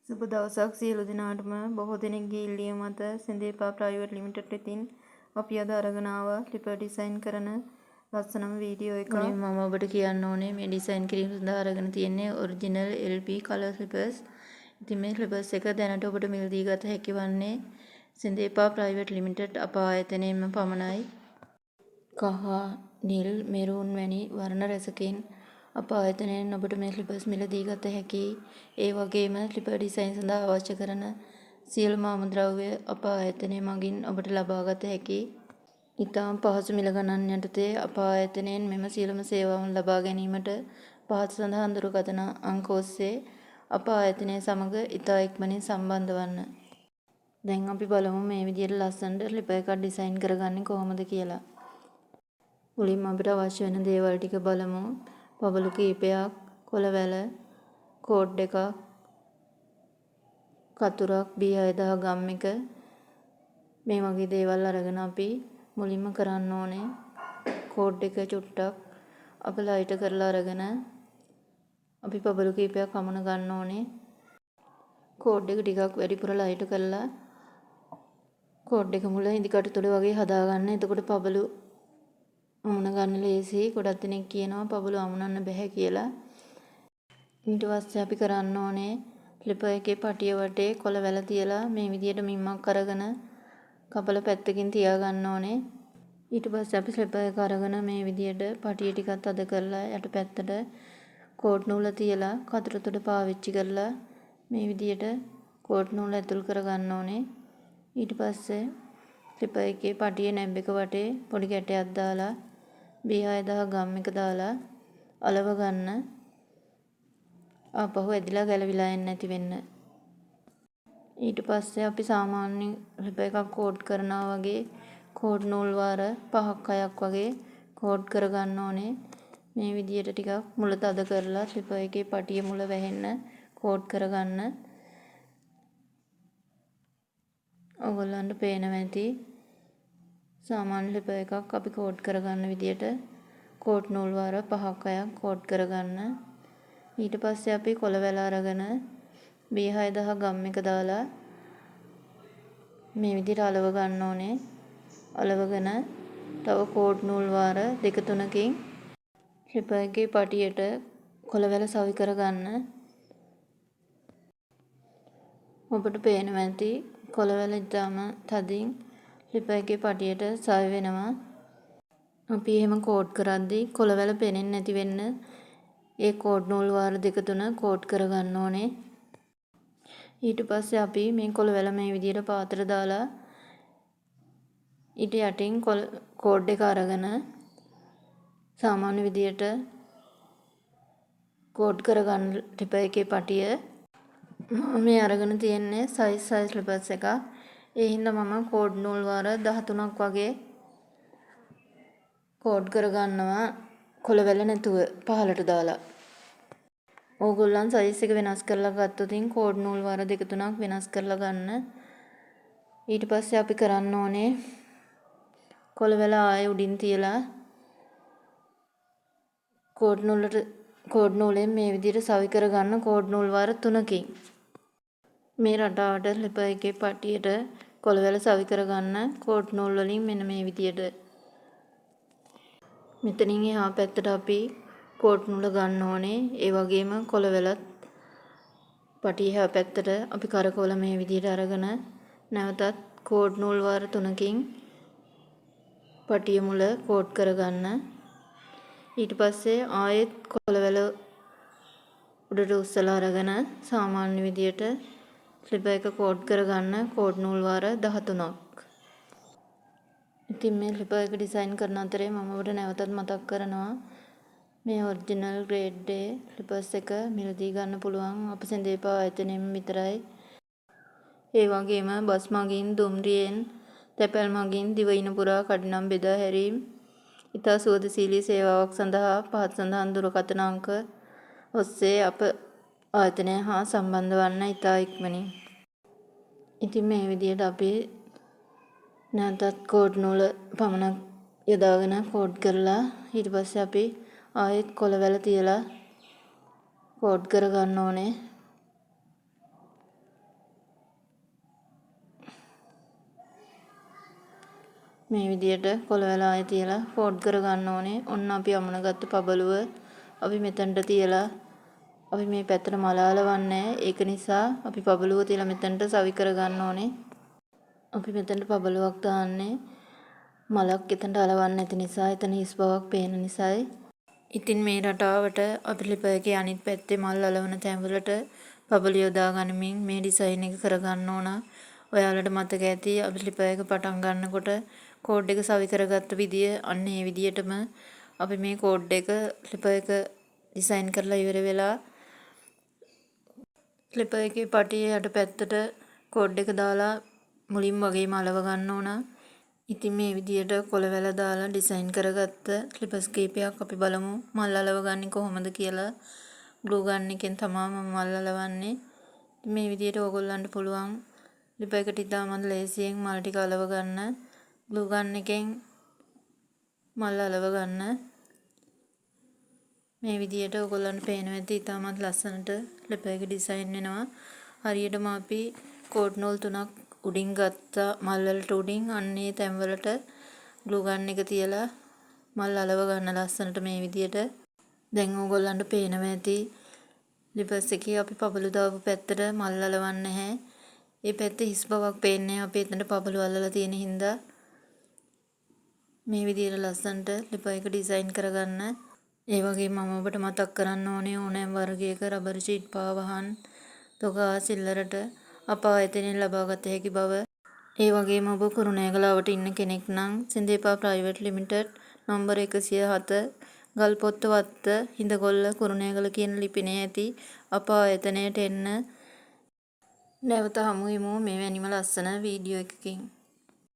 සුබ දවසක් සියලු දෙනාටම. බොහෝ දෙනෙක්ගේ ඉල්ලීම මත සෙන්දේපා ප්‍රයිවට් ලිමිටඩ් වෙතින් අපි අද අරගෙන ආවා ක්ලිපර් ඩිසයින් කරන ලස්සනම වීඩියෝ එකක්. මුලින්ම මම ඔබට කියන්න ඕනේ මේ ඩිසයින් කිරීම සඳහා අරගෙන තියෙන්නේ ඔරිජිනල් LP කලර් ක්ලිපර්ස්. ඉතින් මේ ක්ලිපර්ස් එක දැනට ඔබට මිලදී ගත හැකි වන්නේ සෙන්දේපා ප්‍රයිවට් ලිමිටඩ් අප ආයතනයෙන්ම පමණයි. කහ, නිල්, මෙරූන් වැනි වර්ණ රැසකින් අප ආයතනයෙන් ඔබට මේ ක්ලිපර්ස් මිලදී ගත හැකියි. ඒ වගේම ක්ලිපර් ඩිසයින් සඳහා අවශ්‍ය කරන සියලුම අමුද්‍රව්‍ය අප ආයතනය මගින් ඔබට ලබා ගත හැකියි. ඉතාම පහසු මිල ගණන් යටතේ අප ආයතනයෙන් මෙම සියලුම සේවාවන් ලබා ගැනීමට පහත සඳහන් දුරකථන අංක ඔස්සේ අප ආයතනය සමග ඉතා ඉක්මනින් සම්බන්ධ වන්න. දැන් අපි බලමු මේ විදිහට ලස්සනට ක්ලිපර් එකක් ඩිසයින් කරගන්නේ කොහොමද කියලා. මුලින්ම අපිට අවශ්‍ය වෙන දේවල් ටික බලමු. පබළු කීපයක්, කොළවැල, කෝඩ් එකක්, කතුරක්, B6000 ගම් එක, මේ වගේ දේවල් අරගෙන අපි මුලින්ම කරන්න ඕනේ කෝඩ් එක චුට්ටක් අපි ලයිට් කරලා අරගෙන අපි පබළු කීපයක් අමුණ ගන්න ඕනේ. කෝඩ් එක ටිකක් වැඩිපුර ලයිට් කරලා කෝඩ් එක මුල ඉදිකටු තුඩ වගේ හදාගන්න. එතකොට පබළු අමුණ ගන්න ලේසි. ගොඩක් දෙනෙක් කියනවා පබළු අමුණන්න බැහැ කියලා. ඊට පස්සේ අපි කරන්න ඕනේ ක්ලිපර් එකේ පටිය වටේ කොළ වැල තියලා මේ විදියට මිම්මක් අරගෙන කපල පැත්තකින් තියා ගන්න ඕනේ. ඊට පස්සේ අපි ක්ලිපර් එක අරගෙන මේ විදියට පටිය ටිකක් අද කරලා යට පැත්තට කෝඩ් නූල තියලා කතර තුඩ පාවිච්චි කරලා මේ විදියට කෝඩ් නූල ඇතුල් කර ගන්න ඕනේ. ඊට පස්සේ ක්ලිපර් එකේ පටියේ නැබ් එක වටේ පොඩි කැටයක් දාලා B6000 ගම් එක දාලා අලව ගන්න. ආපහු ඇදිලා ගැලවිලා එන්නේ නැති වෙන්න. ඊට පස්සේ අපි සාමාන්‍ය ක්ලිපර් එකක් කෝඩ් කරනවා වගේ කෝඩ් නූල් වාර 5ක් 6ක් වගේ කෝඩ් කර ගන්න ඕනේ. මේ විදියට ටිකක් මුල තද කරලා ක්ලිපර් එකේ පටිය මුල වැහෙන්න කෝඩ් කර ගන්න. ඔයගොල්ලන්ට පේනවා ඇති සාමාන්‍ය ක්ලිපර් එකක් අපි කෝඩ් කරගන්න විදියට කෝඩ් නූල් වාර 5ක් 6ක් කෝඩ් කරගන්න. ඊට පස්සේ අපි කොළවැල අරගෙන B6000 ගම් එක දාලා මේ විදිහට අලව ගන්න ඕනේ. අලවගෙන තව කෝඩ් නූල් වාර 2-3කින් ක්ලිපර් එකේ පටියට කොළවැල සවි කරගන්න. ඔබට පේනවා ඇති කොළවැල ඉතාම තදින් ක්ලිපර් එකේ පටියට සවි වෙනවා. අපි එහෙම කෝඩ් කරද්දී කොළවැල පෙනෙන්නේ නැති වෙන්න ඒ කෝඩ් නූල් වාර 2-3 කෝඩ් කරගන්න ඕනේ. ඊට පස්සේ අපි මේ කොළවැල මේ විදියට පාතර දාලා ඊට යටින් කෝඩ් එක අරගෙන සාමාන්‍ය විදියට කෝඩ් කරගන්න ක්ලිපර් එකේ පටිය. මේ අරගෙන තියෙන්නේ සයිස් ක්ලිපර්ස් එකක්. ඒ හින්දා මම කෝඩ් නූල් වාර 13ක් වගේ කෝඩ් කරගන්නවා කොළවැල නැතුව පහලට දාලා. ඕගොල්ලන් සයිස් එක වෙනස් කරලා ගත්තොතින් කෝඩ් නූල් වාර 2-3ක් වෙනස් කරලා ගන්න. ඊට පස්සේ අපි කරන්න ඕනේ කොළවැල ආයේ උඩින් තියලා කෝඩ් නූලෙන් මේ විදිහට සවි කරගන්න කෝඩ් නූල් වාර 3කින්. මේ රටාවට ක්ලිපර් එකේ පටියට කොළවැල සවි කරගන්න කෝඩ් නූල් වලින් මෙන්න මේ විදියට. මෙතනින් එහා පැත්තට අපි කෝඩ් නූල ගන්න ඕනේ. ඒ වගේම කොළවැලත් පටිය එහා පැත්තට අපි කරකවල මේ විදිහට අරගෙන නැවතත් කෝඩ් නූල් වාර 3කින් පටිය මුල කෝඩ් කරගන්න. ඊට පස්සේ ආයෙත් කොළවැල උඩට උස්සලා අරගෙන සාමාන්‍ය විදියට ක්ලිපර් එක කෝඩ් කරගන්න කෝඩ් නූල් වාර 13ක්. ඉතින් මේ ක්ලිපර් එක ඩිසයින් කරන අතරේ මම ඔබට නැවතත් මතක් කරනවා මේ ඔරිජිනල් ග්‍රේඩ් A ක්ලිපර්ස් එක මිලදී ගන්න පුළුවන් අප සෙන්දේපා ආයතනයෙන් විතරයි. ඒ වගේම බස් මගින් දුම්රියෙන් තැපැල් මගින් දිවයින පුරා කඩිනම් බෙදා හැරීම් ඉතා සුවදශීලී සේවාවක් සඳහා පහත සඳහන් දුරකථන අංක ඔස්සේ අප ආයතනය හා සම්බන්ධ වන්න ඉතා ඉක්මනින්. ඉතින් මේ විදියට අපි නැවතත් කෝඩ් නූල පමණක් යොදාගෙන කෝඩ් කරලා ඊට පස්සේ අපි ආයෙත් කොළවැල තියලා කෝඩ් කරගන්න ඕනේ. මේ විදියට කොළ වෙලාවේ තියලා ෆෝල්ඩ් කරගන්න ඕනේ. ඔන්න අපි අමුණගත්ත පබළුව අපි මෙතනට තියලා අපි මේ පැත්තට මල අලවන්නේ. ඒක නිසා අපි පබළුව තියලා මෙතනට සවි කරගන්න ඕනේ. අපි මෙතනට පබළුවක් දාන්නේ මලක් එතනට අලවන්නේ නැති නිසා, එතන හිස් බවක් පේන නිසායි. ඉතින් මේ රටාවට අපි ක්ලිපර් එකේ අනිත් පැත්තේ මල් අලවන තැන්වලට පබළු යොදා ගනිමින් මේ ඩිසයින් එක කරගන්න ඕන. ඔයාලට මතක ඇති අපි ක්ලිපර් එක පටන් ගන්නකොට කෝඩ් එක සවි කරගත්ත විදිය අන්න ඒ විදියටම අපි මේ කෝඩ් එක ක්ලිපර් එක ඩිසයින් කරලා ඉවර වෙලා ක්ලිපර් එකේ පටියේ යට පැත්තට කෝඩ් එක දාලා මුලින් වගේම අලව ගන්න ඕන. ඉතින් මේ විදියට කොළ වැල දාලා ඩිසයින් කරගත්ත ක්ලිපර්ස් කීපයක් අපි බලමු මල් අලව ගන්නේ කොහොමද කියලා. ග්ලූ ගන් එකෙන් තමයි මම මල් අලවන්නේ. මේ විදියට ඕගොල්ලන්ට පුළුවන් ක්ලිපර් එකට ඉතාමත් ලේසියෙන් මල් ටික අලව ගන්න. ග්ලූ ගන් එකෙන් මල් අලව ගන්න. මේ විදියට ඕගොල්ලන්ට පේනවා ඇති ඉතාමත් ලස්සනට ක්ලිපර් එක ඩිසයින් වෙනවා. හරියටම අපි කෝඩ් නූල් 3ක් උඩින් ගත්තා මල් වලට උඩින් අන්නේ තැන් වලට ග්ලූ ගන් එක තියලා මල් අලව ගන්න ලස්සනට මේ විදියට. දැන් ඕගොල්ලන්ට පේනවා ඇති ක්ලිපර්ස් එකේ අපි පබළු දාපු පැත්තට මල් අලවන්නේ නැහැ. ඒ පැත්තේ හිස් බවක් පේන්නේ අපි එතනට පබළු අල්ලලා තියෙන හින්දා. මේ විදියට ලස්සනට ක්ලිපර් එක ඩිසයින් කරගන්න. ඒ වගේම මම ඔබට මතක් කරන්න ඕනේ ඕනෑම වර්ගයක රබර් ෂීට් පාවහන් තොගා සිල්ලරට අප ආයතනයෙන් ලබාගත හැකි බව. ඒ වගේම ඔබ කුරුණෑගලවට ඉන්න කෙනෙක් නම් සින්දේපා ප්‍රයිවට් ලිමිටඩ් නම්බර 107 ගල්පොත්ත වත්ත හිඳගොල්ල කුරුණෑගල කියන ලිපිනේ ඇති අප ආයතනයට එන්න. නැවත හමු වෙමු මෙවැනිම ලස්සන වීඩියෝ එකකින්.